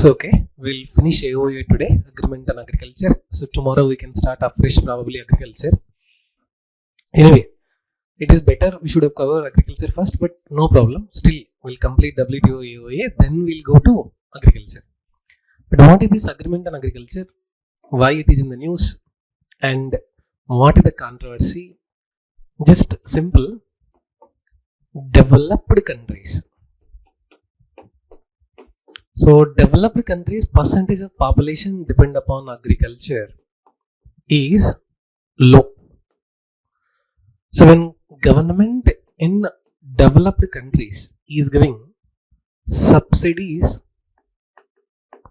So okay, we'll finish AOA today, Agreement on Agriculture. So tomorrow we can start afresh probably agriculture. Anyway, it is better we should have covered agriculture first, but no problem. Still, we'll complete WTO AOA, then we'll go to agriculture. But what is this Agreement on Agriculture? Why it is in the news? And what is the controversy? Just simple. Developed countries. So developed countries percentage of population depend upon agriculture is low. So when government in developed countries is giving subsidies,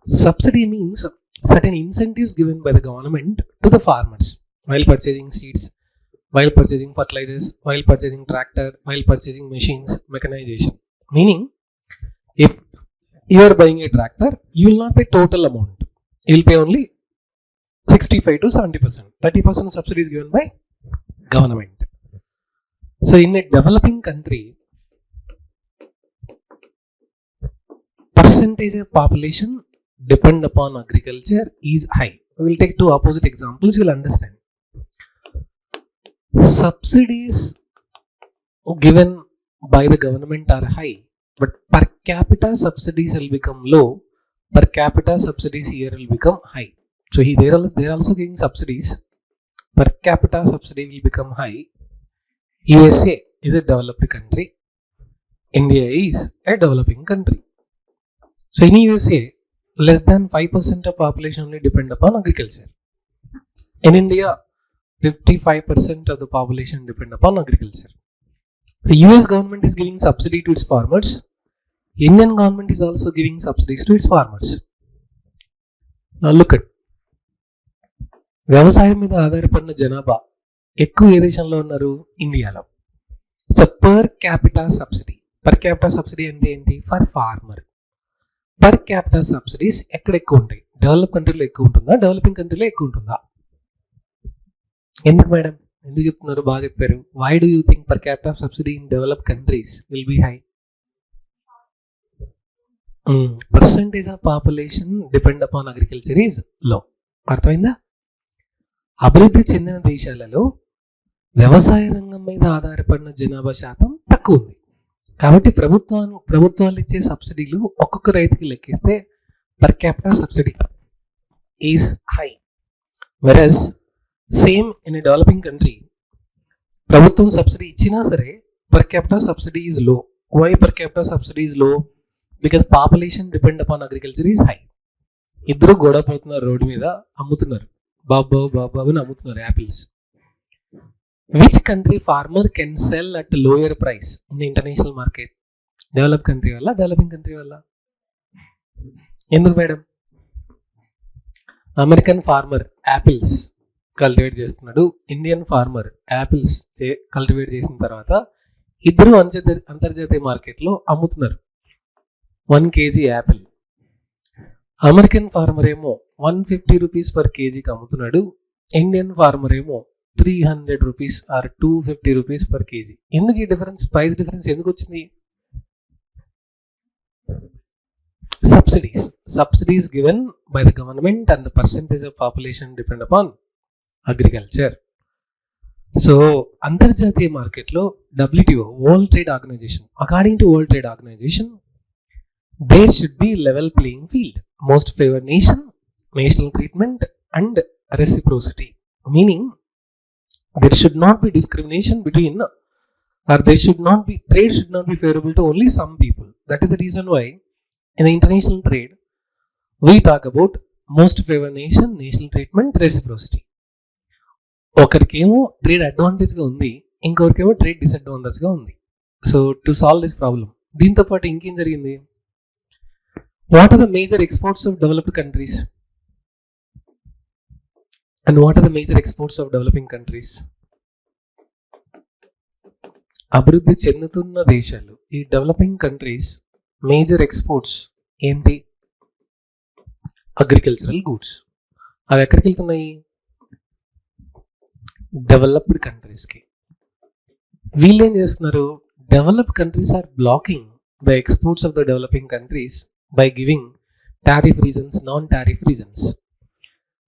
subsidy means certain incentives given by the government to the farmers while purchasing seeds, while purchasing fertilizers, while purchasing tractor, while purchasing machines, mechanization. Meaning, if you are buying a tractor, you will not pay total amount. You will pay only 65 to 70%. 30% subsidy is given by government. So in a developing country, percentage of population depend upon agriculture is high. We will take two opposite examples, you will understand. Subsidies given by the government are high, but per capita subsidies will become low. Per capita subsidies here will become high. So they are also giving subsidies. Per capita subsidy will become high. USA is a developed country. India is a developing country. So in USA, less than 5% of population only depend upon agriculture. In India, 55% of the population depend upon agriculture. The US government is giving subsidy to its farmers. Indian government is also giving subsidies to its farmers. Now look at వ్యవసాయం మీద ఆధారపడిన జనాభా ఎక్కువ ఏ దేశంలో ఉన్నారు? ఇండియాలో. So per capita subsidy, per capita subsidy అంటే ఏంటి? For farmer. Per capita subsidies ఎక్కడ ఎక్కువ ఉంటాయి? డెవలప్ కంట్రీలో ఎక్కువ ఉంటుందా, డెవలపింగ్ కంట్రీలో ఎక్కువ ఉంటుందా? ఎందుకు మేడం, ఎందుకు చెప్తున్నారు? బాగా చెప్పారు. Why do you think per capita subsidy in develop countries will be high? Percentage of population depend upon agriculture is low. అర్థమైందా? అభివృద్ధి చెందిన దేశాలలో వ్యవసాయ రంగం మీద ఆధారపడిన జనాభా శాతం తక్కువ ఉంది. కాబట్టి ప్రభుత్వాలు ఇచ్చే సబ్సిడీలు ఒక్కొక్క రైతుకి లెక్కిస్తే per capita subsidy is high. Versus same in a developing country, ప్రభుత్వం సబ్సిడీ ఇచ్చినా సరే per capita subsidy is low. Why per capita subsidy is low? Because population depend upon agriculture is high. ఇద్దరు గొడవ పడుతున్నారు, రోడ్డు మీద అమ్ముతున్నారు, బాబు అని అమ్ముతున్నారు apples. Which country farmer can sell at lower price in international market? Develop country వల్ల, developing country వల్ల? ఎందుకు madam? American farmer apples cultivate చేస్తున్నాడు, ఇండియన్ ఫార్మర్ యాపిల్స్ కల్టివేట్ చేసిన తర్వాత ఇద్దరు అంతర్జాతీయ మార్కెట్లో అమ్ముతున్నారు 1 kg యాపిల్. అమెరికన్ ఫార్మర్ ఏమో 150 రూపీస్ పర్ కేజీకి అమ్ముతున్నాడు, ఇండియన్ ఫార్మర్ ఏమో 300 rupees or 250 rupees per kg. ఎందుకు ఈ డిఫరెన్స్, ప్రైస్ డిఫరెన్స్ ఎందుకు వచ్చింది? Subsidies given by the government and the percentage of population depend upon agriculture. So అంతర్జాతీయ మార్కెట్లో WTO, world trade organisation, according to world trade organisation, there should be level playing field, most favored nation, national treatment and reciprocity. Meaning there should not be discrimination between, or there should not be, trade should not be favorable to only some people. That is the reason why in the international trade we talk about most favored nation, national treatment, reciprocity. ఒకరికేమో trade అడ్వాంటేజ్గా ఉంది, ఇంకొకరికేమో trade డిసడ్వాంటేజ్గా ఉంది. So to solve this problem, దీంతో పాటు ఇంకేం జరిగింది? What are the major exports of developed countries? And what are the major exports of developing countries? అభివృద్ధి చెందుతున్న దేశాలు, ఈ డెవలపింగ్ కంట్రీస్ మేజర్ ఎక్స్పోర్ట్స్ ఏంటి? Agricultural goods. అవి ఎక్కడికి వెళ్తున్నాయి? డెవలప్డ్ కంట్రీస్కి. వీళ్ళు ఏం చేస్తున్నారు? Developed countries are blocking the exports of the developing countries by giving tariff reasons, non-tariff reasons.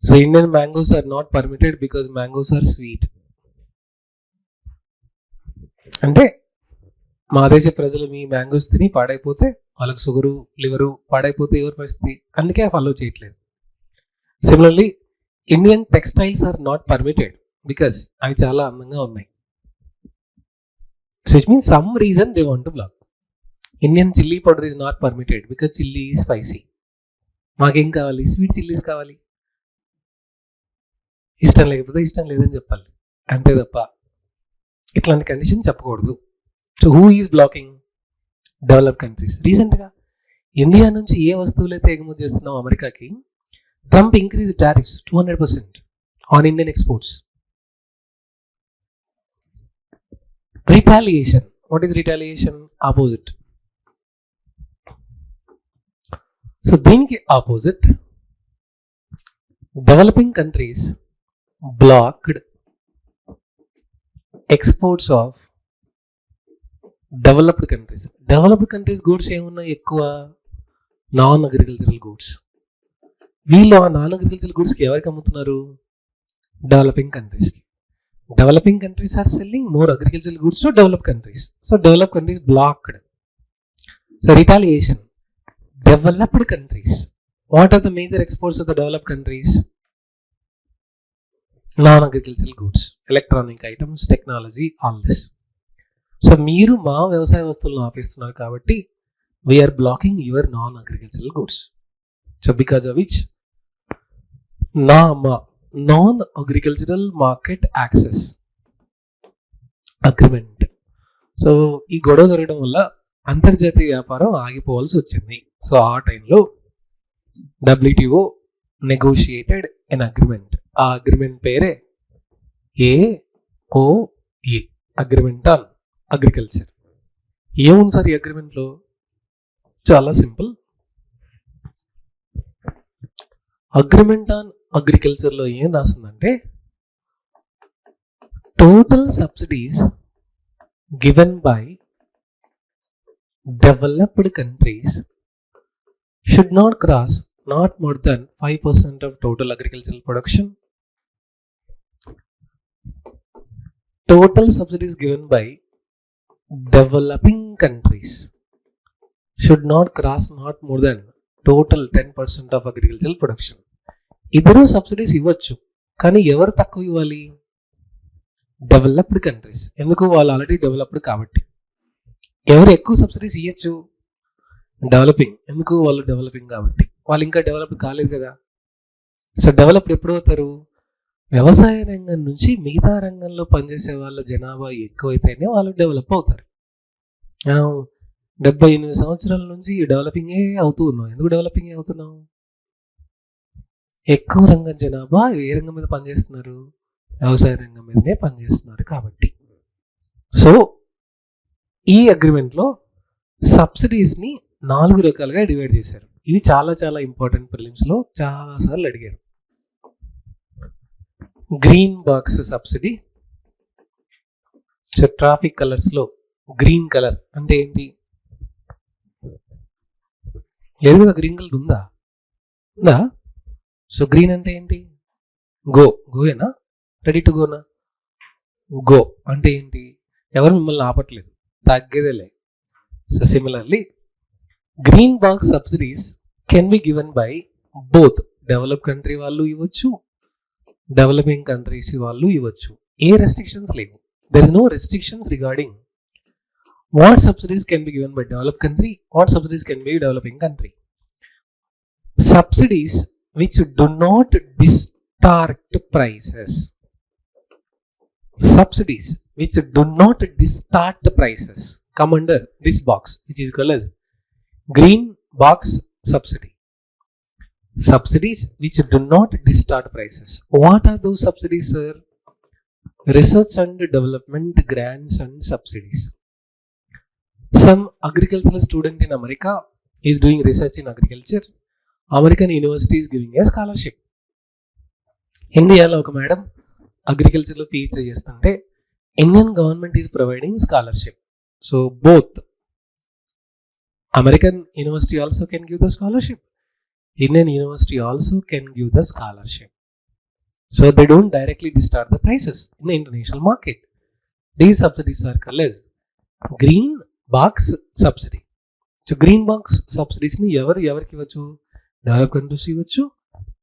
So Indian mangoes are not permitted because mangoes are sweet. అంటే మా దేశ ప్రజలు మీ మ్యాంగోస్ తిని పాడైపోతే వాళ్ళకి షుగరు లివరు పాడైపోతే ఎవరి పరిస్థితి, అందుకే ఫాలో చేయట్లేదు. Similarly Indian textiles are not permitted because అవి చాలా అందంగా ఉన్నాయి. So it means some reason they want to block. Indian chilli powder is not permitted because chilli spicy. మాకేం కావాలి, స్వీట్ చిల్లీస్ కావాలి. ఇష్టం లేకపోతే ఇష్టం లేదని చెప్పాలి, అంతే తప్ప ఇట్లాంటి కండిషన్ చెప్పకూడదు. So who is blocking? Developed countries. రీసెంట్గా ఇండియా నుంచి ఏ వస్తువులు అయితే ఎగుమతి చేస్తున్నాం అమెరికాకి, Trump increase tariffs 200% on Indian exports. Retaliation. What is retaliation? Opposite. So దీనికి opposite developing countries blocked exports of developed countries. Developed countries goods ఏమున్నాయి ఎక్కువ? Non agricultural goods. వీళ్ళు ఆ నాన్ అగ్రికల్చరల్ గూడ్స్కి ఎవరికి అమ్ముతున్నారు? డెవలపింగ్ కంట్రీస్కి. Developing countries are selling more agricultural goods to develop countries. So develop countries blocked. So retaliation. Developed countries. What are the major exports of the developed countries? Non agricultural goods, electronic items, technology, all this. So మీరు మా వ్యవసాయ వస్తువులను ఆపేస్తున్నారు కాబట్టి we are blocking your non agricultural goods. So because of which non agricultural market access agreement. So ఈ గొడవ జరగడం వల్ల అంతర్జాతీయ వ్యాపారం ఆగిపోవాల్సి వచ్చింది. సో ఆ టైంలో WTO నెగోషియేటెడ్ ఎన్ అగ్రిమెంట్. ఆ అగ్రిమెంట్ పేరే AOA, అగ్రిమెంట్ ఆన్ అగ్రికల్చర్. ఏముంది సార్ ఈ అగ్రిమెంట్లో? చాలా సింపుల్. అగ్రిమెంట్ ఆన్ అగ్రికల్చర్లో ఏం రాస్తుందంటే, total subsidies given by developed countries should not cross not more than 5% of total agricultural production. Total subsidies given by developing countries should not cross not more than total 10% of agricultural production. ఇద్దరు subsidies ఇవ్వచ్చు, కానీ ఎవరు తక్కువ ఇవ్వాలి? Developed countries. ఎందుకు? వాళ్ళు already developed కాబట్టి. ఎవరు ఎక్కువ సబ్సిడీస్ ఇవ్వచ్చు? డెవలపింగ్. ఎందుకు? వాళ్ళు డెవలపింగ్ కాబట్టి. వాళ్ళు ఇంకా డెవలప్ కాలేదు కదా. సో డెవలప్డ్ ఎప్పుడు అవుతారు? వ్యవసాయ రంగం నుంచి మిగతా రంగంలో పనిచేసే వాళ్ళ జనాభా ఎక్కువైతేనే వాళ్ళు డెవలప్ అవుతారు. మనం 78 సంవత్సరాల నుంచి డెవలపింగే అవుతూ ఉన్నాం. ఎందుకు డెవలపింగే అవుతున్నాం? ఎక్కువ రంగం జనాభా ఏ రంగం మీద పనిచేస్తున్నారు? వ్యవసాయ రంగం మీదనే పనిచేస్తున్నారు కాబట్టి. సో ఈ అగ్రిమెంట్లో సబ్సిడీస్ని 4 రకాలుగా డివైడ్ చేశారు. ఇవి చాలా చాలా ఇంపార్టెంట్. ప్రిలిమ్స్లో చాలాసార్లు అడిగారు. Green box subsidy. So traffic కలర్స్లో గ్రీన్ కలర్ అంటే ఏంటి? లేదు కదా, గ్రీన్ కలర్ ఉందా? సో గ్రీన్ అంటే ఏంటి? గోయేనా? రెడీ టు గోనా? గో అంటే ఏంటి? ఎవరు మిమ్మల్ని ఆపట్లేదు, తగ్గేదేలే. So similarly green box subsidies can be given by both develop country వాళ్ళు ఇవ్వచ్చు, డెవలపింగ్ కంట్రీస్ వాళ్ళు ఇవ్వచ్చు. ఏ రెస్ట్రిక్షన్స్ లేవు. There is no restrictions regarding what subsidies can be given by develop country, what subsidies can B developing country. Subsidies which do not distort prices. Subsidies which do not distort the prices come under this box, which is called as green box subsidy. Subsidies which do not distort prices. What are those subsidies, sir? Research and development grants and subsidies. Some agricultural student in America is doing research in agriculture. American university is giving a scholarship. India lo oka madam అగ్రికల్చర్లో PhD చేస్తుంటే Indian government is providing scholarship. So both American university also can give the scholarship, Indian university also can give the scholarship. So they don't directly distort the prices in the international market. These subsidies are called as green box subsidy. So green box సబ్సిడీస్ని ఎవరికి ఇవ్వచ్చు? Develop countries ఇవ్వచ్చు,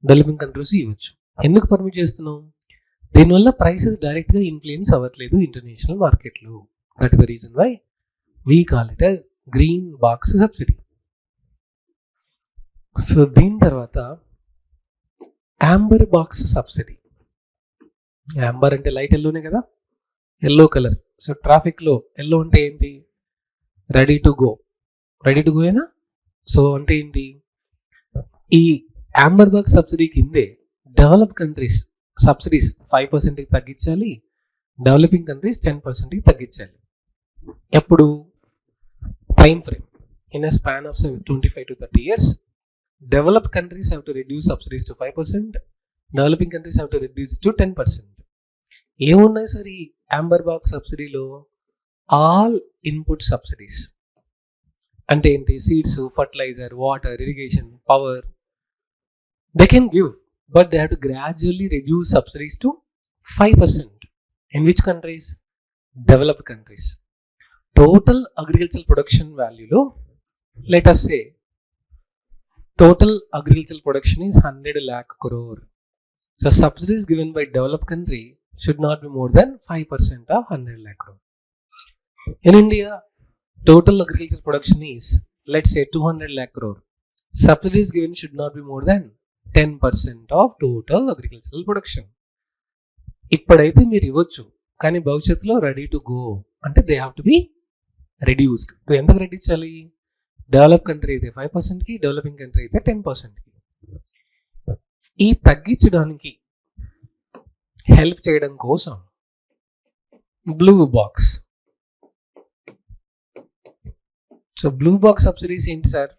developing countries ఇవ్వచ్చు. ఎందుకు permit చేస్తున్నాం? దీనివల్ల prices డైరెక్ట్గా influence అవ్వట్లేదు ఇంటర్నేషనల్ మార్కెట్లో. That is the reason why we call it as green box subsidy. So దీని తర్వాత యాంబర్ బాక్స్ సబ్సిడీ. యాంబర్ అంటే లైట్ ఎల్లోనే కదా, ఎల్లో కలర్. సో ట్రాఫిక్లో ఎల్లో అంటే ఏంటి? Ready to go. Ready to go అయినా. సో అంటే ఏంటి? ఈ యాంబర్ బాక్స్ సబ్సిడీ కిందే డెవలప్ కంట్రీస్ సబ్సిడీస్ 5%కి తగ్గించాలి, డెవలపింగ్ కంట్రీస్ 10%కి తగ్గించాలి. ఎప్పుడు? Time frame. In a span of 25 to 30 years, developed countries have to reduce subsidies to 5%, developing countries have to reduce to 10%. ఏమున్నాయి sir ఈ amber box సబ్సిడీలో? All input subsidies. అంటే ఏంటి? Seeds, fertiliser, water, irrigation, power. They can give, but they have to gradually reduce subsidies to 5%. In which countries? Developed countries. Total agriculture production వాల్యూలో let us say total agricultural production is 100 lakh crore. So subsidies given by developed country should not be more than 5% of 100 lakh crore. In India, total agricultural production is, let's say, 200 lakh crore. Subsidies given should not be more than 10% of total agricultural production. ఇప్పుడైతే మీరు ఇవ్వచ్చు, కానీ భవిష్యత్తులో ready to go అంటే they have to be reduced. ఎందుకు reduce చేయాలి? Develop country అయితే 5%కి, developing country అయితే 10%కి. ఈ తగ్గించడానికి హెల్ప్ చేయడం కోసం blue box. So blue box subsidies ఏంటి సార్?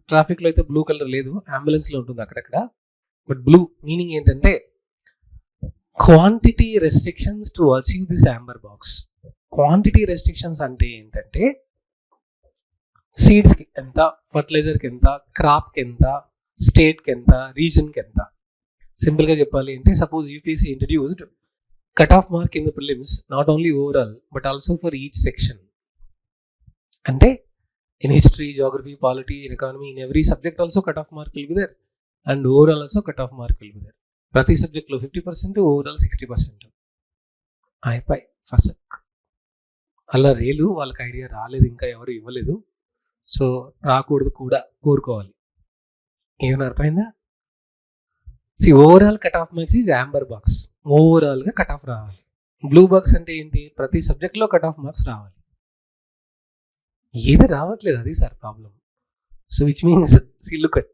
ట్రాఫిక్లో అయితే బ్లూ కలర్ లేదు, అంబులెన్స్లో ఉంటుంది అక్కడక్కడ. బట్ బ్లూ మీనింగ్ ఏంటంటే quantity restrictions to achieve this Amber box. Quantity restrictions అంటే ఏంటంటే సీడ్స్కి ఎంత, ఫర్టిలైజర్కి ఎంత, క్రాప్కి ఎంత, స్టేట్కి ఎంత, రీజన్కి ఎంత. సింపుల్గా చెప్పాలి అంటే suppose UPSC introduced cut off mark in the prelims not only overall but also for each section. అంటే in history, geography, polity, in economy, in every subject also cut off mark will be there, and overall also cut off mark will be there. ప్రతి సబ్జెక్ట్లో 50%, overall 60%. అయిపోయి first. అలా రేలు వాళ్ళకి idea రాలేదు, ఇంకా ఎవరు ఇవ్వలేదు. సో రాకూడదు కూడా, కోరుకోవాలి. ఏమైనా అర్థమైందా? Overall cut off marks is Amber box. ఓవరాల్గా కట్ ఆఫ్ రావాలి. బ్లూ బాక్స్ అంటే ఏంటి? ప్రతి సబ్జెక్ట్లో కట్ ఆఫ్ మార్క్స్ రావాలి. ఏది రావట్లేదు, అది sir problem. So which means look at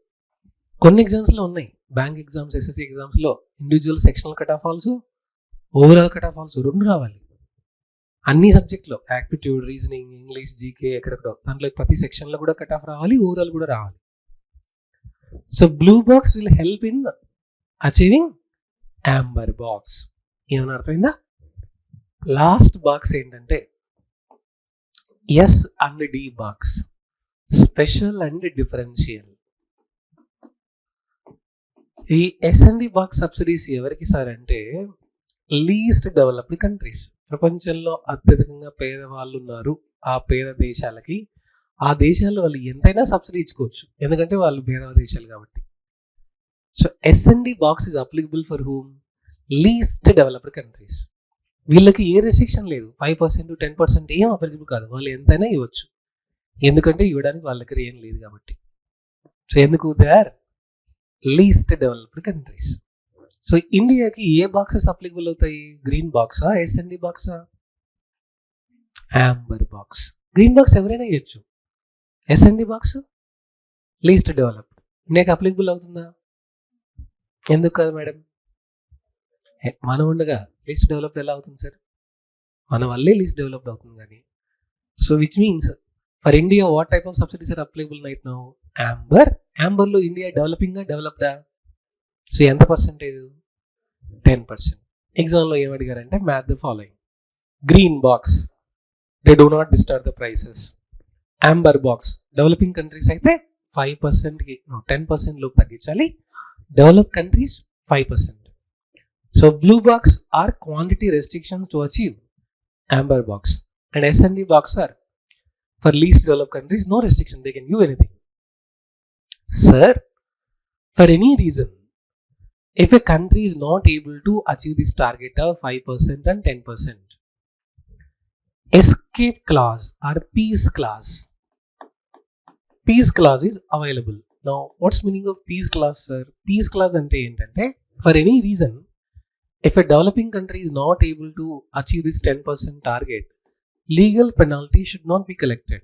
కొన్ని ఎగ్జామ్స్లో ఉన్నాయి, బ్యాంక్ ఎగ్జామ్స్, ఎస్ఎస్సి ఎగ్జామ్స్లో individual sectional cut off also, overall cut off also, రెండు రావాలి. అన్ని సబ్జెక్ట్లో యాప్టిట్యూడ్, రీజనింగ్, ఇంగ్లీష్, జీకే, ఎక్కడెక్కడో దాంట్లో ప్రతి సెక్షన్లో కూడా కట్ ఆఫ్ రావాలి, ఓవరాల్ కూడా రావాలి. So blue box will help in achieving amber box. ఏమైనా అర్థమైందా? లాస్ట్ బాక్స్ ఏంటంటే S and D box, special and differential. ఈ S and D box subsidies ఎవరికి సార్ అంటే లీస్ట్ డెవలప్డ్ కంట్రీస్. ప్రపంచంలో అత్యధికంగా పేదవాళ్ళు ఉన్నారు, ఆ పేద దేశాలకి. ఆ దేశాల్లో వాళ్ళు ఎంతైనా సబ్సిడీ ఇచ్చుకోవచ్చు, ఎందుకంటే వాళ్ళు పేద దేశాలు కాబట్టి. So S and D box is applicable for whom? Least developed countries. వీళ్ళకి ఏ రెస్ట్రిక్షన్ లేదు, 5%, 10% ఏం అప్లికబుల్ కాదు, వాళ్ళు ఎంతైనా ఇవ్వచ్చు, ఎందుకంటే ఇవ్వడానికి వాళ్ళ దగ్గర ఏం లేదు కాబట్టి. సో ఎందుకు? They are least developed countries. So ఇండియాకి ఏ బాక్సెస్ అప్లికబుల్ అవుతాయి? గ్రీన్ బాక్సా, ఎస్ అండ్ డి బాక్సా? Amber box. గ్రీన్ బాక్స్ ఎవరైనా ఇవ్వచ్చు, S and D box least developed. ఇండియాకి అప్లికబుల్ అవుతుందా? ఎందుకు కాదు మేడం? మనం ఉండగా లీస్ట్ డెవలప్డ్ ఎలా అవుతుంది సార్? మన వల్లే లీస్ట్ డెవలప్డ్ అవుతుంది కానీ. So which means for India what type of subsidies are applicable right now? Amber. యాంబర్లో ఇండియా డెవలపింగా, డెవలప్డా? సో ఎంత పర్సెంటేజ్? 10%. ఎగ్జామ్లో ఏమడిగారంటే match the following. Green box, they do not disturb the prices. Amber box, developing countries అయితే 5%కి 10% లోపు తగ్గించాలి. Develop countries 5%. So blue box are quantity restrictions to achieve. Amber box and S&D box are for least developed countries, no restriction, they can give anything. Sir, for any reason, if a country is not able to achieve this target of 5% and 10%, escape clause or peace clause is available. Now, what's meaning of peace clause, sir? Peace clause ante entante, for any reason, if a developing country is not able to achieve this 10% target, legal penalty should not be collected.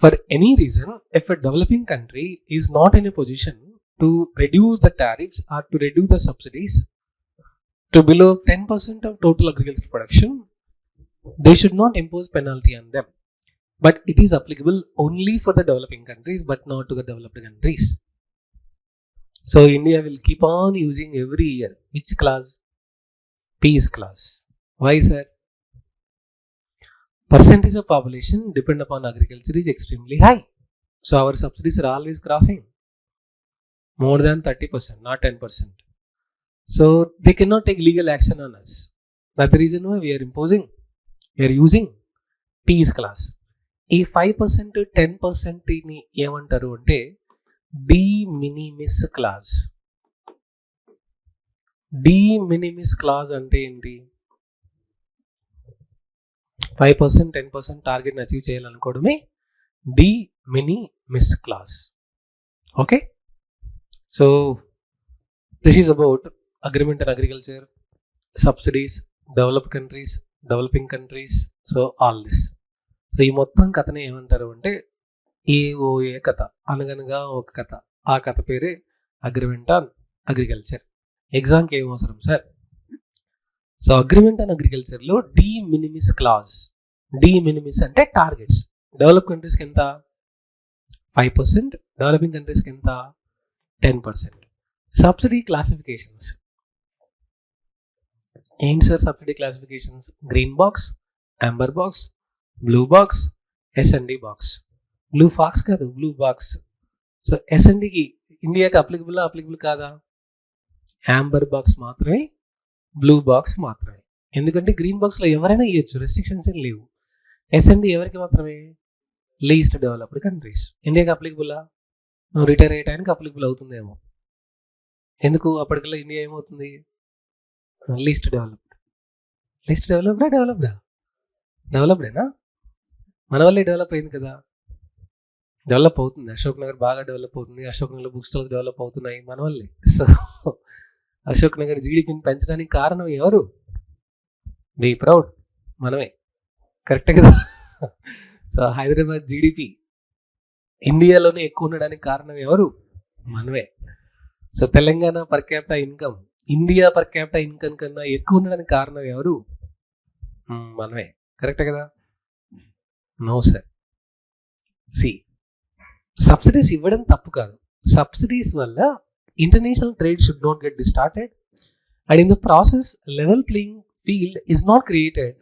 For any reason, if a developing country is not in a position to reduce the tariffs or to reduce the subsidies to below 10% of total agricultural production, they should not impose penalty on them. But it is applicable only for the developing countries, but not to the developed countries. So India will keep on using every year which clause? Peace clause. Why, sir? Percentage of population depend upon agriculture is extremely high. So our subsidies are always crossing more than 30%, not 10%. So they cannot take legal action on us. That's the reason why we are using peace clause. ఈ 5% to 10% ని ఏమంటారు అంటే de minimis clause. de minimis clause అంటే ఏంటి? 5%, 10% టార్గెట్ని achieve చేయాలనుకోవడమే de minimis clause. Okay, so this is about agreement and agriculture, subsidies, develop countries, developing countries. So all this. So ఈ మొత్తం కథనే ఏమంటారు అంటే ఏఓఏ కథ, అనగనగా ఒక కథ. ఆ కథ పేరే అగ్రిమెంట్ ఆన్ అగ్రికల్చర్. ఎగ్జామ్కి ఏం అవసరం సార్? సో అగ్రిమెంట్ ఆన్ అగ్రికల్చర్లో de minimis clause. de minimis అంటే టార్గెట్స్. డెవలప్ కంట్రీస్కి ఎంత? 5%, డెవలపింగ్ కంట్రీస్కి ఎంత? 10%. సబ్సిడీ క్లాసిఫికేషన్స్ ఏంటి సార్? Subsidy classifications green box, amber box, blue box, S&D box. Blue box కాదు, బ్లూ బాక్స్. సో S&Dకి ఇండియాకి అప్లికబుల్ కాదా? యాంబర్ బాక్స్ మాత్రమే, బ్లూ బాక్స్ మాత్రమే. ఎందుకంటే గ్రీన్ బాక్స్లో ఎవరైనా ఇవ్వచ్చు, రెస్ట్రిక్షన్స్ ఏం లేవు. S&D ఎవరికి మాత్రమే? Least developed countries. ఇండియాకి అప్లికబుల్లా? నువ్వు రిటైర్ అయ్యడానికి అప్లికబుల్ అవుతుందేమో. ఎందుకు? అప్పటికల్లా ఇండియా ఏమవుతుంది? లీస్ట్ డెవలప్డేనా? మన వల్లే డెవలప్ అయింది కదా. డెవలప్ అవుతుంది. అశోక్ నగర్ బాగా డెవలప్ అవుతుంది. Ashok Nagar book stalls develop అవుతున్నాయి మన వల్లే. సో అశోక్ నగర్ జీడిపిని పెంచడానికి కారణం ఎవరు? బీ ప్రౌడ్, మనమే. కరెక్ట్ కదా. సో హైదరాబాద్ జీడిపి ఇండియాలోనే ఎక్కువ ఉండడానికి కారణం ఎవరు? మనమే. So Telangana per capital income India per capital income కన్నా ఎక్కువ ఉండడానికి కారణం ఎవరు? మనమే. కరెక్ట్ కదా. No sir. సబ్సిడీస్ ఇవ్వడం తప్పు కాదు. సబ్సిడీస్ వల్ల international trade should not get distorted and in the process level playing field is not created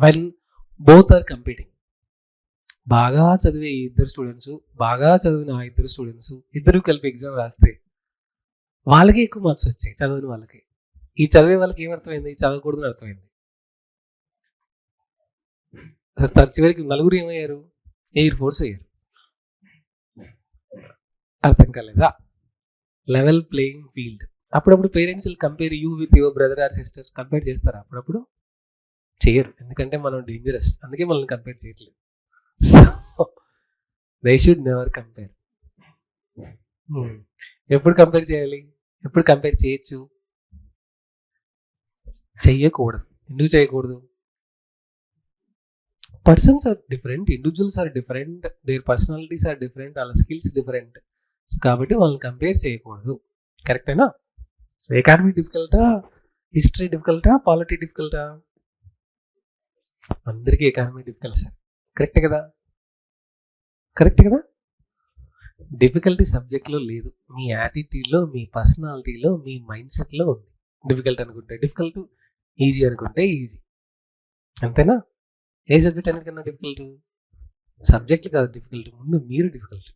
when both are competing. బాగా చదివే ఇద్దరు స్టూడెంట్స్, బాగా చదివిన ఆ ఇద్దరు స్టూడెంట్స్ ఇద్దరు కలిపి ఎగ్జామ్ రాస్తే వాళ్ళకి ఎక్కువ మార్క్స్ వచ్చాయి చదివిన వాళ్ళకి. ఈ చదివే వాళ్ళకి ఏమర్థమైంది? చదవకూడదని అర్థమైంది. చివరికి నలుగురు ఏమయ్యారు? ఎయిర్ ఫోర్స్ అయ్యారు. అర్థం కాలేదా? Level playing field. అప్పుడప్పుడు parents compare you with your brother or sister. Compare చేస్తారా? అప్పుడప్పుడు చేయరు, ఎందుకంటే మనం డేంజరస్, అందుకే మనల్ని కంపేర్ చేయట్లేదు. So they should never compare. ఎప్పుడు కంపేర్ చేయాలి? ఎప్పుడు కంపేర్ చేయొచ్చు? చెయ్యకూడదు. ఎందుకు చేయకూడదు? Persons are different, individuals are different, their personalities are different, వాళ్ళ స్కిల్స్ డిఫరెంట్. కాబట్టి వాళ్ళని కంపేర్ చేయకూడదు. కరెక్టేనా? సో ఎకానమీ డిఫికల్టా, హిస్టరీ డిఫికల్టా, పాలిటీ డిఫికల్టా? అందరికీ ఎకానమీ డిఫికల్ట్ సార్. కరెక్ట్ కదా? కరెక్ట్ కదా. డిఫికల్టీ సబ్జెక్ట్లో లేదు, మీ యాటిట్యూడ్లో, మీ పర్సనాలిటీలో, మీ మైండ్ సెట్లో ఉంది. డిఫికల్ట్ అనుకుంటే డిఫికల్ట్, ఈజీ అనుకుంటే ఈజీ. అంతేనా? ఏ సబ్జెక్ట్ అన్నిటికన్నా డిఫికల్ట్? సబ్జెక్ట్లు కాదు డిఫికల్ట్, ముందు మీరు డిఫికల్ట్.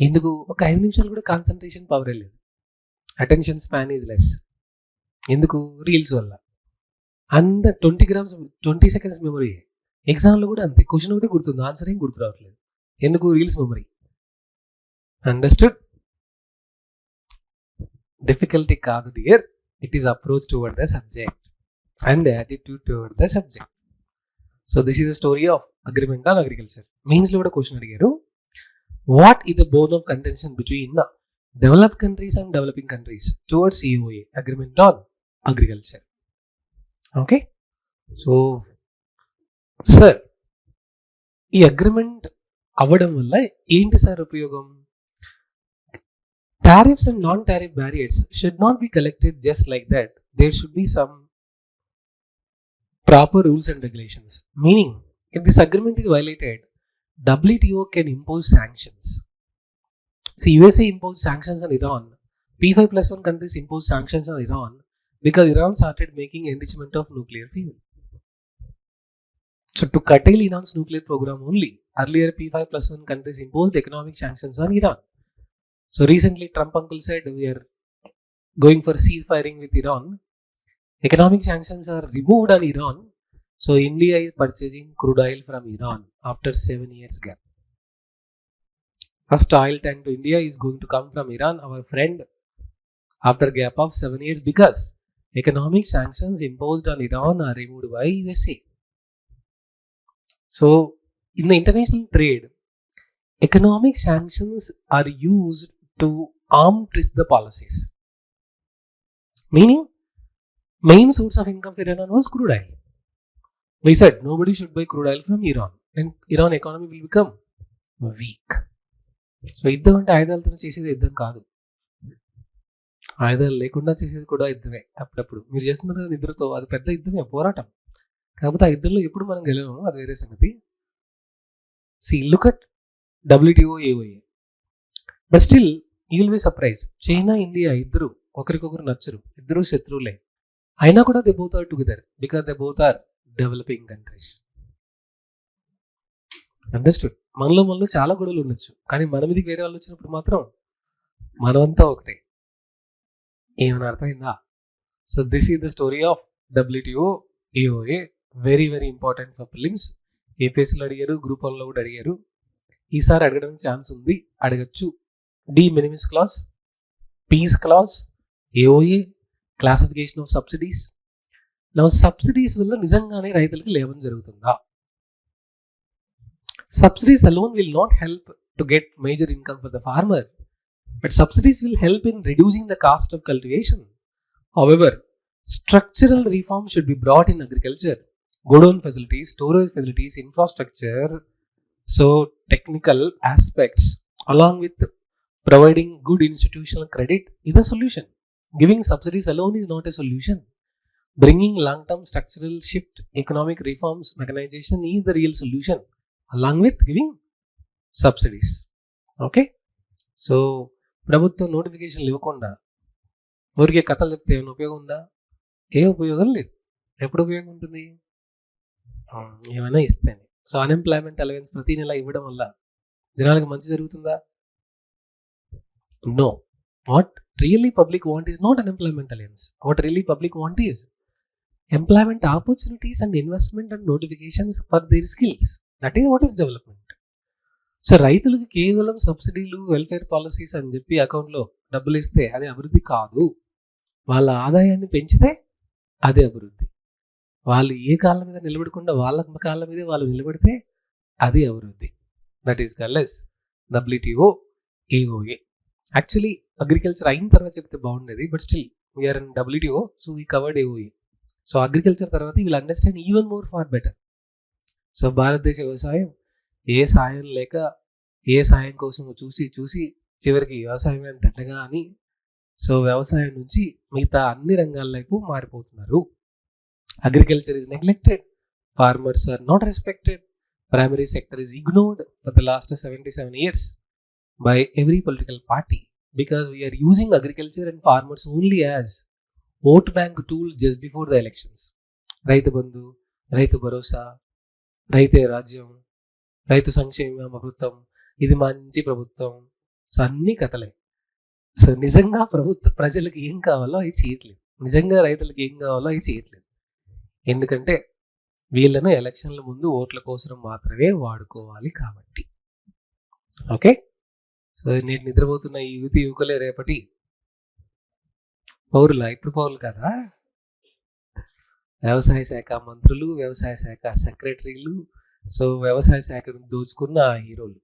ఎందుకు? ఒక 5 నిమిషాలు కూడా కాన్సన్ట్రేషన్ పవరే లేదు. Attention span is less. ఎందుకు? రీల్స్ వల్ల. అంత 20 సెకండ్స్ మెమరీ. ఎగ్జామ్లో కూడా అంతే, క్వశ్చన్ ఒకటి గుర్తుంది, ఆన్సర్ ఏం గుర్తు రావట్లేదు. ఎందుకు? Reels memory. అండర్స్టూడ్? డిఫికల్టీ కాదు dear, it is approach toward the subject and attitude toward the subject. So this is the story of agreement on agriculture. మెయిన్స్లో కూడా క్వశ్చన్ అడిగారు, what is the bone of contention between developed countries and developing countries towards EOA, agreement on agriculture. Okay, so sir ఈ అగ్రిమెంట్ అవ్వడం వల్ల ఏంటి sir ఉపయోగం? Tariffs and non-tariff barriers should not be collected just like that. There should be some proper rules and regulations. Meaning, if this agreement is violated, WTO can impose sanctions. See, USA imposed sanctions on Iran. P5+1 countries imposed sanctions on Iran because Iran started making enrichment of nuclear fuel. So, to curtail Iran's nuclear program only, earlier P5+1 countries imposed economic sanctions on Iran. So recently Trump uncle said we are going for ceasefiring with Iran. Economic sanctions are removed on Iran. So India is purchasing crude oil from Iran after 7 years gap. First oil tank to India is going to come from Iran, our friend, after gap of 7 years because economic sanctions imposed on Iran are removed by USA. So in the international trade, economic sanctions are used to arm twist the policies. Meaning, main source of income for Iran was crude oil. We said nobody should buy crude oil from Iran, and Iran economy will become weak. So, యుద్ధం అంటే ఆయుధాలతో చేసేది యుద్ధం కాదు, ఆయుధాలు లేకుండా చేసేది కూడా యుద్ధమే. అప్పుడప్పుడు మీరు చేస్తున్నారు కదా నిద్రతో, అది పెద్ద యుద్ధమే, పోరాటం. కాకపోతే ఆ యుద్ధంలో ఎప్పుడు మనం గెలవము, అది వేరే సంగతి. See, look at WTO AOA. But still, you will be surprised. China, India, ఇద్దరు ఒకరికొకరు నచ్చరు, ఇద్దరు శత్రువులే. అయినా కూడా they both are together because they both are developing countries. Understood? మనలో చాలా గొడవలు ఉండొచ్చు, కానీ మన మీదకి వేరే వాళ్ళు వచ్చినప్పుడు మాత్రం మనమంతా ఒకటే. ఏమైనా అర్థమైందా? So this is the story of WTO AOA. Very very important for prelims. APSCలో అడిగారు, గ్రూప్ 1లో కూడా అడిగారు. ఈసారి అడగడానికి ఛాన్స్ ఉంది, అడగచ్చు. De minimis clause, peace clause, AOA, classification of subsidies. నా సబ్సిడీస్ వల్ల నిజంగానే రైతులకి లాభం జరుగుతుందా? Subsidies alone will not help to get major income for the farmer, but subsidies will help in reducing the cost of cultivation. However, structural reform should be brought in agriculture. Godown facilities, storage facilities, infrastructure, so technical aspects, along with providing good institutional credit is a solution. Giving subsidies alone is not a solution. Bringing long-term structural shift, economic reforms, mechanization is the real solution, along with giving subsidies. Okay? So, ప్రభుత్వం నోటిఫికేషన్లు ఇవ్వకుండా ఊరికే కథలు చెప్తే ఏమైనా ఉపయోగం ఉందా? ఏ ఉపయోగం లేదు. ఎప్పుడు ఉపయోగం ఉంటుంది? ఏమైనా ఇస్తేనే. సో అన్ఎంప్లాయ్మెంట్ అలవెన్స్ ప్రతి నెల ఇవ్వడం వల్ల జనాలకు మంచి జరుగుతుందా? No. What really public want is not unemployment allowance. What really public want is employment opportunities and investment and notifications for their skills. That is what is development. So రైతులకు కేవలం సబ్సిడీలు, వెల్ఫేర్ పాలసీస్ అని చెప్పి అకౌంట్లో డబ్బులు ఇస్తే అది అభివృద్ధి కాదు. వాళ్ళ ఆదాయాన్ని పెంచితే అదే అభివృద్ధి. వాళ్ళు ఏ కాళ్ళ మీద నిలబడకుండా వాళ్ళ కాళ్ళ మీదే వాళ్ళు నిలబడితే అది అభివృద్ధి. That is called as WTO AOA. Actually agriculture అయిన తర్వాత చెప్తే బాగుండేది, but still we're in WTO, so we covered AOA. So agriculture తర్వాత we'll understand even more far better. So భారతదేశ వ్యవసాయం ఏ సాయం లేక ఏ సాయం కోసం చూసి చివరికి వ్యవసాయం అంతగా అని సో వ్యవసాయం నుంచి మిగతా అన్ని రంగాల వైపు మారిపోతున్నారు. Agriculture is neglected, farmers are not respected, primary sector is ignored for the last 77 years by every political party because we are using agriculture and farmers only as vote bank tool just before the elections. Rythu Bandhu, Rythu Bharosa, రైతే రాజ్యం, రైతు సంక్షేమ ప్రభుత్వం, ఇది మంచి ప్రభుత్వం, so అన్ని కథలే. సో నిజంగా ప్రజలకు ఏం కావాలో అవి చేయట్లేదు, నిజంగా రైతులకు ఏం కావాలో అవి చేయట్లేదు. ఎందుకంటే వీళ్ళను ఎలక్షన్ల ముందు ఓట్ల కోసం మాత్రమే వాడుకోవాలి కాబట్టి. ఓకే, సో నేను నిద్రపోతున్న ఈ యువకులే రేపటి పౌరులా? ఇప్పుడు పౌరులు కదా, వ్యవసాయ శాఖ మంత్రులు, వ్యవసాయ శాఖ సెక్రటరీలు, సో వ్యవసాయ శాఖను దోచుకున్న హీరోలు.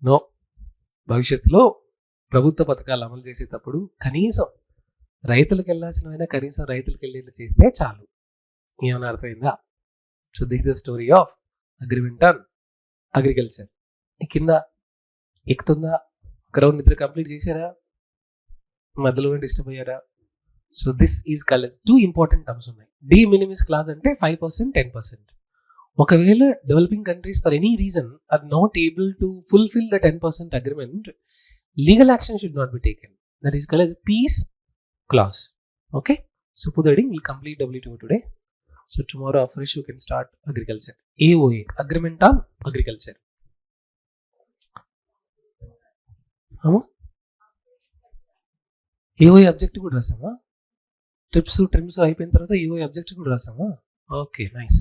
నో, భవిష్యత్తులో ప్రభుత్వ పథకాలు అమలు చేసేటప్పుడు కనీసం రైతులకు వెళ్ళాల్సినవైనా కనీసం రైతులకు వెళ్ళేలా చేస్తే చాలు. ఏమైనా అర్థమైందా? So this the story of agreement on agriculture. కింద ఎక్కుతుందా? గ్రౌండ్ నిద్ర కంప్లీట్ చేశారా? మధ్యలో డిస్టర్బ్ అయ్యారా? So this is called 2 important terms ఉన్నాయి. డి మినిమిస్ క్లాజ్ అంటే 5%, 10%. ఒకవేళ developing countries for any reason are not able to fulfil the 10% agreement, legal action should not be taken. That is called as peace clause. Okay, so for the reading we'll complete WTO today. So tomorrow afresh you can start agriculture. AOA, agreement on agriculture. AOA objective kuda rasama, trims ayipoyin tarvata AOA objective kuda rasama. Okay, nice,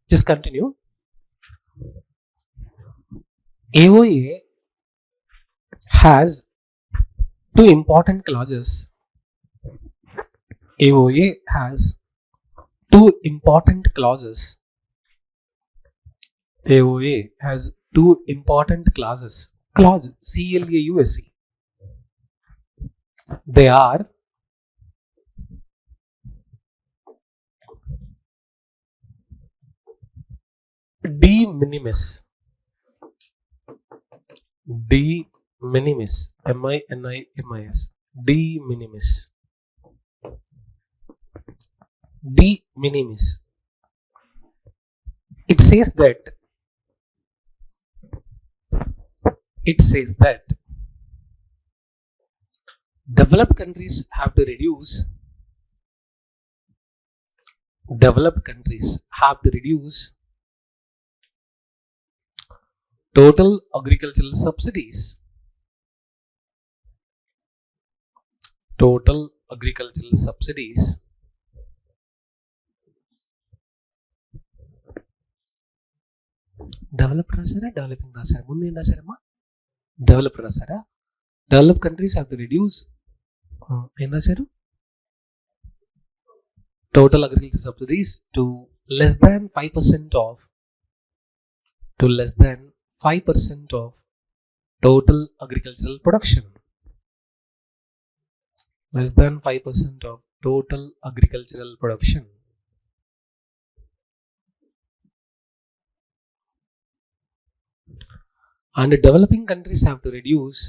just continue. AOA has 2 important clauses. AOA has 2 important clauses. AOA has 2 important clauses. Clause, CLAUSE. They are de minimis, de minimis, MINIMIS, de minimis, de minimis. It says that developed countries have to reduce total agricultural subsidies. Total agricultural subsidies developed రాసారా, developing రాసారా? ముందు ఏం రాసారమ్మా? Developed రాసారా? Develop countries have to reduce, ఏం రాశారు? Total agriculture subsidies to less than 5% of total agricultural production. Less than 5% of total agricultural production. And developing countries have to reduce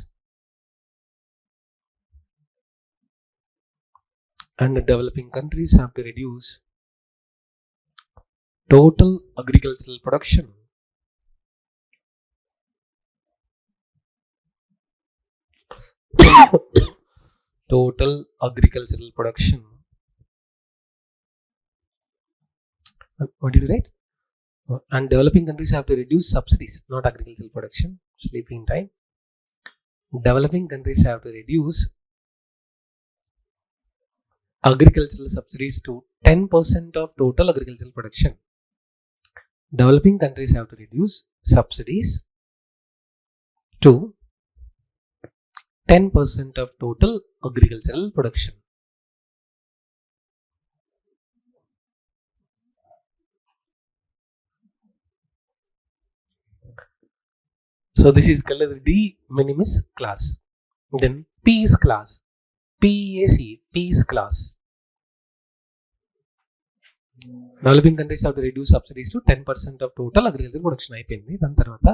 total agricultural production total agricultural production. What did you write? And developing countries have to reduce subsidies, not agricultural production. Sleeping time. Developing countries have to reduce agricultural subsidies to 10% of total agricultural production. Developing countries have to reduce subsidies to 10% of total agricultural production. So this is called as de minimis clause. Then peace clause, PAC, peace clause. Developing countries have to reduce subsidies to 10% of total agricultural production. అయిపోయింది. దాని తర్వాత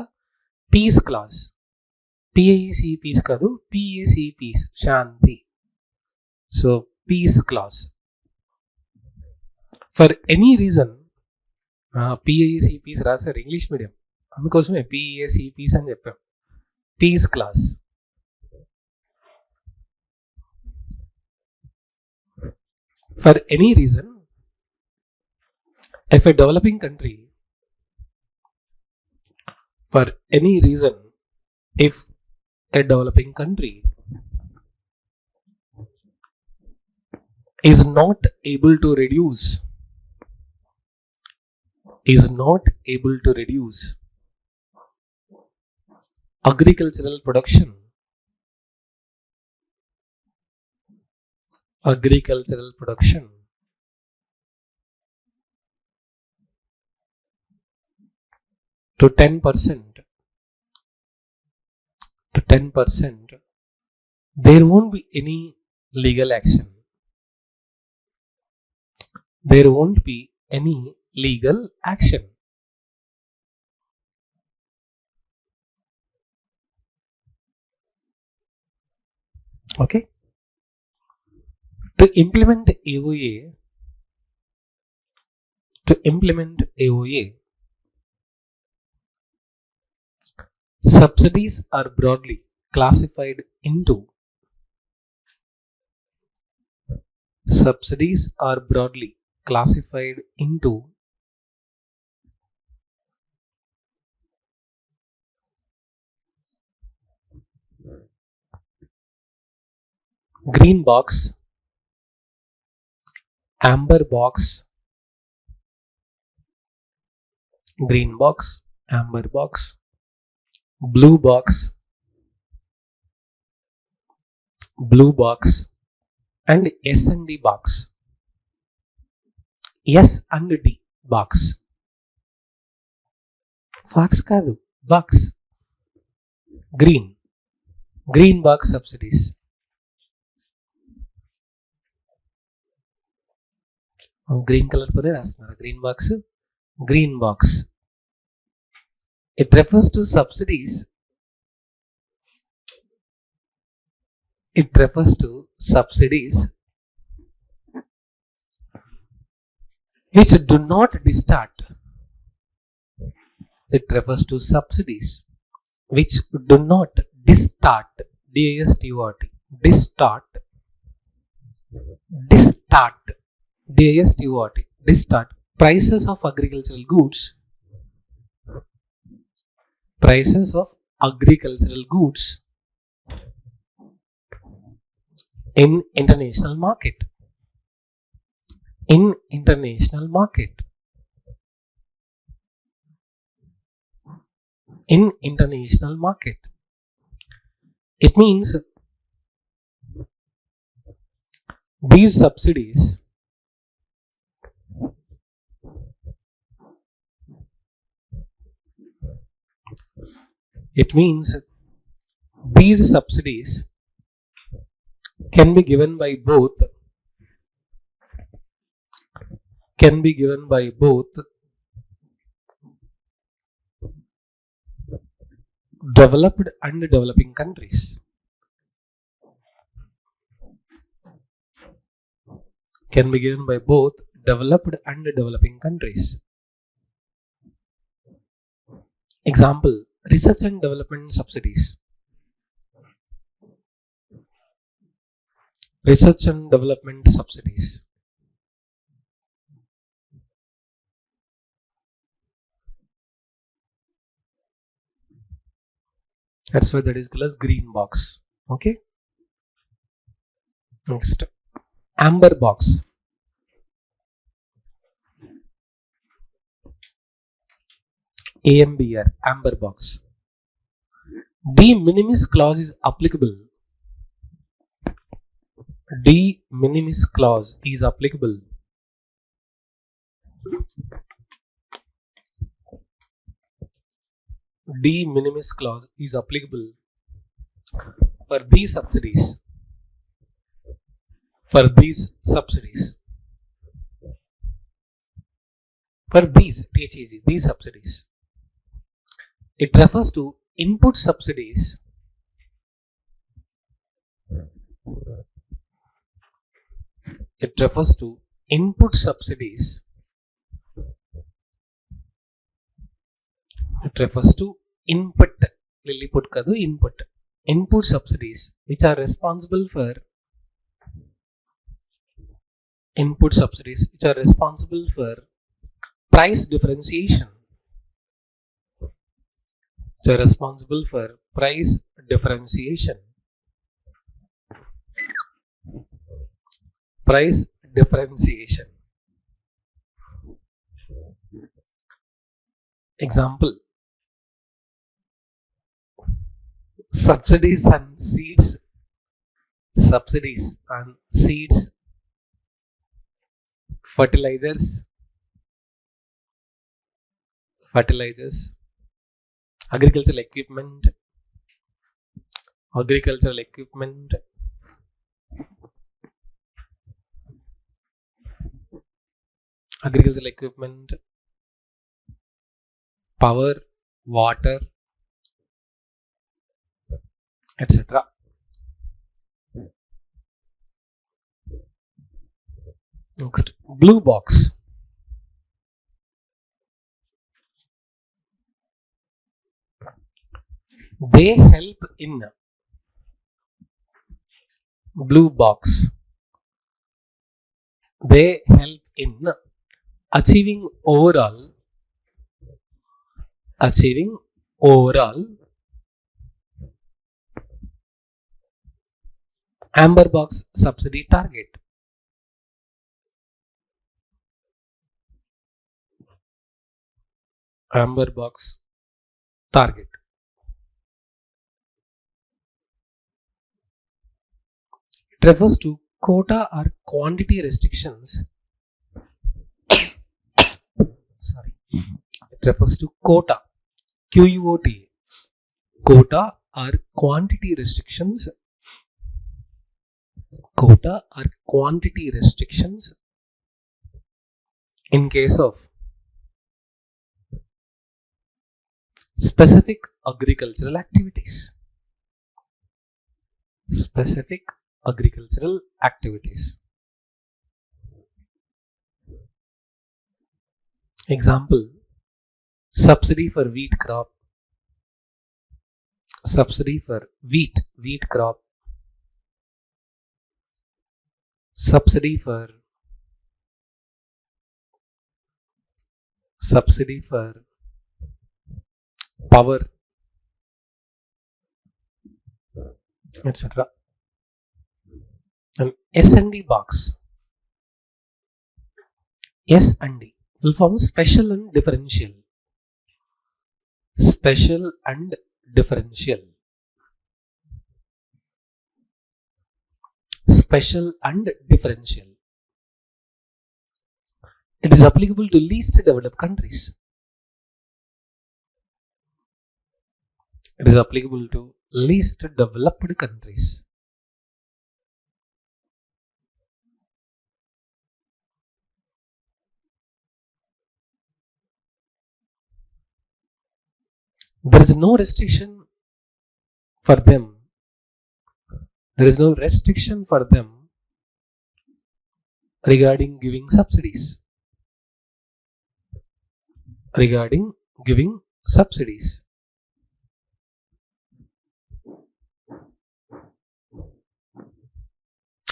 peace clause, PAC peace కాదు, PAC peace, శాంతి. సో peace clause for any reason. PAC peace రాశారు English medium, అందుకోసమే PAC peace అని చెప్పాం. Peace clause. For any reason, if a developing country, for any reason, if a developing country is not able to reduce agricultural production to 10%, there won't be any legal action. There won't be any legal action. Okay. To implement AOA, subsidies are broadly classified into green box, amber box, blue box, and S and D box. S and D box. Fox కాదు, box. Green box subsidies. Green colour తోనే రాస్తున్నారు. Green box. It refers to subsidies which do not distort. It refers to subsidies which do not distort. D-I-S-T-O-R-T. Distort. D-I-S-T-O-R-T. Distort prices of agricultural goods. In international market. It means these subsidies can be given by both developed and developing countries. Example, research and development subsidies. That's why that is called as green box. Okay. Next, amber box. AMBR, amber box. De minimis clause is applicable. De minimis clause is applicable for these subsidies. For these subsidies. It refers to input subsidies input subsidies which are responsible for price differentiation So responsible for price differentiation. Price differentiation. Example: subsidies on seeds. Subsidies on seeds, fertilizers, agricultural equipment, power, water, etc. Next, blue box. They help in blue box. They help in achieving overall amber box subsidy target. Amber box target. It refers to quota or quantity restrictions. Sorry. It refers to quota. QUOTA. Quota or quantity restrictions. Quota or quantity restrictions in case of specific agricultural activities. Specific agricultural activities. Example: subsidy for wheat crop. Subsidy for wheat crop. Subsidy for power, etc. And S&D box. S&D will form special and differential. Special and differential. Special and differential. It is applicable to least developed countries. It is applicable to least developed countries. There is no restriction for them. There is no restriction for them regarding giving subsidies. Regarding giving subsidies.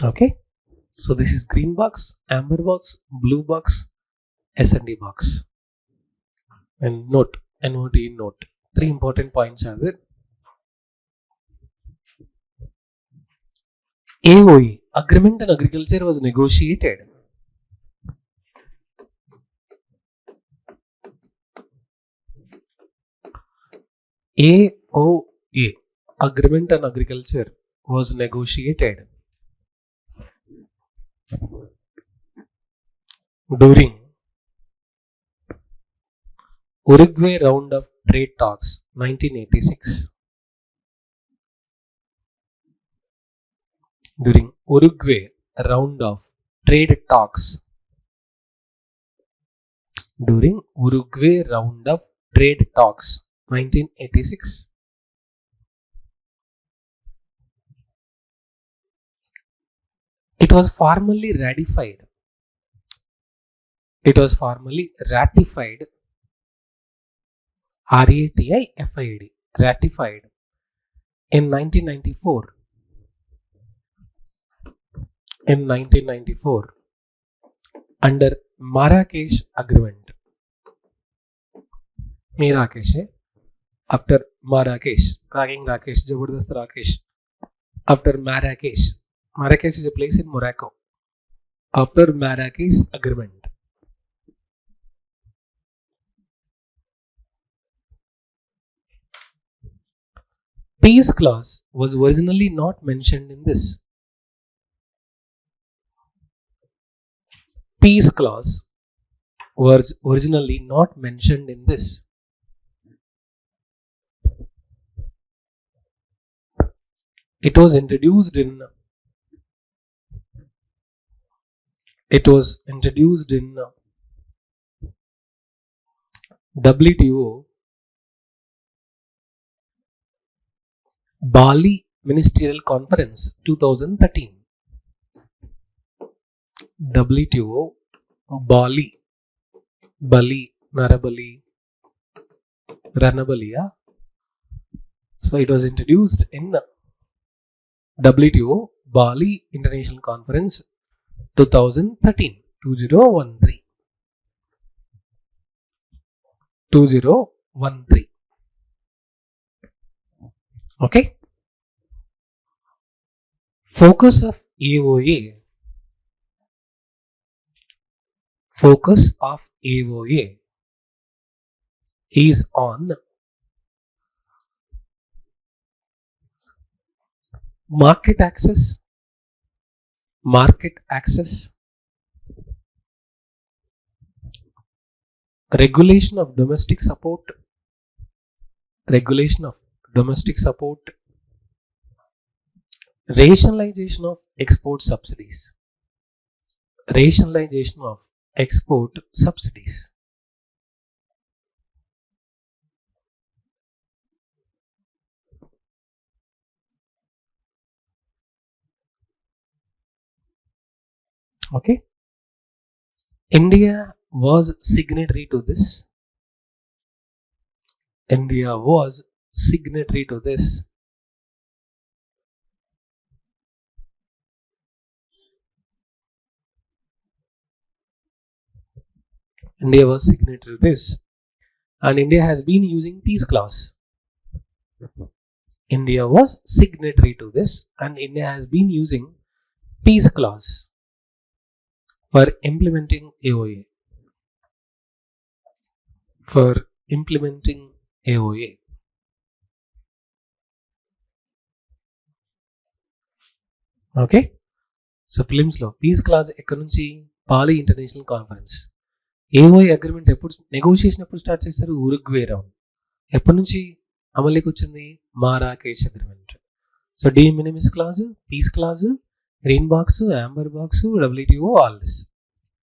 Okay. So this is green box, amber box, blue box, S&D box. And note, NOT note. 3 important points are there. AOA, Agreement on Agriculture, was negotiated. AOA, Agreement on Agriculture, was negotiated during Uruguay round of trade talks, 1986. During Uruguay round of trade talks. During Uruguay round of trade talks, 1986. It was formally ratified. It was formally ratified. RATIFID, ratified in 1994. In 1994, under Marrakesh Agreement. Marrakesh, after Marrakesh, cracking Rakesh, Jabardast Rakesh. After Marrakesh, Marrakesh is a place in Morocco. After Marrakesh Agreement. Peace clause was originally not mentioned in this. Peace clause was originally not mentioned in this. It was introduced in WTO Bali Ministerial Conference 2013. WTO Bali, Narabali, Ranabaliya. So it was introduced in WTO Bali International Conference 2013. 2013. Okay. Focus of AOA. Focus of AOA is on market access, regulation of domestic support, rationalization of export subsidies, Okay. India was signatory to this. India was signatory to this. India was signatory to this, and India has been using peace clause. India was signatory to this, and India has been using peace clause for implementing AOA. Okay. So prelims లో peace clause ఎక్కడి నుంచి? Bali international conference. AOA agreement ఎప్పుడు negotiation ఎప్పుడు start చేశారు? Uruguay round. ఎప్పటి నుంచి అమలుకి వచ్చింది? Marrakesh agreement. So de minimis clause, peace clause, green box, amber box, WTO, all this.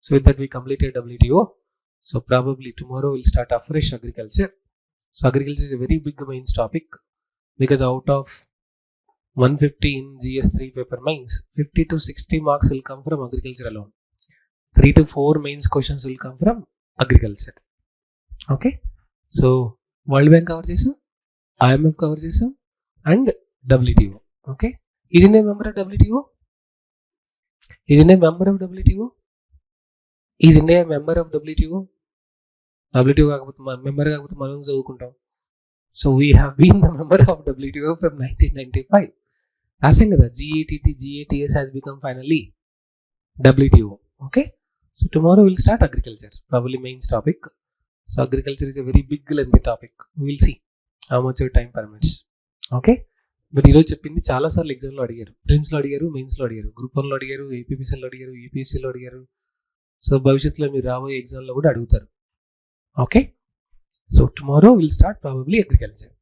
So with that we completed WTO. So probably tomorrow we'll start afresh agriculture. So agriculture is a very big mains topic, because out of 150 in GS3 paper mains, 50 to 60 marks will come from agriculture alone. 3 to 4 mains questions will come from agriculture. Okay. So World Bank cover chesam, IMF cover chesam, and WTO. Okay. Is India a member of WTO? Is India a member of WTO? Is India a member of WTO? WTO కాకపోతే member కాకపోతే మనం చదువుకుంటాం. So we have been the member of WTO from 1995. రాసాం కదా, GATS has become finally WTO. Okay. So tomorrow we'll start agriculture, probably mains topic. So agriculture is a very big lengthy topic. We'll see how much your time permits. Okay. But ఈరోజు చెప్పింది చాలాసార్లు ఎగ్జామ్లో అడిగారు, ప్రిలిమ్స్లో అడిగారు, మెయిన్స్లో అడిగారు, group 1లో అడిగారు, APPSCలో అడిగారు, UPSCలో అడిగారు. సో భవిష్యత్తులో మీరు రాబోయే ఎగ్జామ్లో కూడా అడుగుతారు. Okay. So tomorrow will start probably agriculture.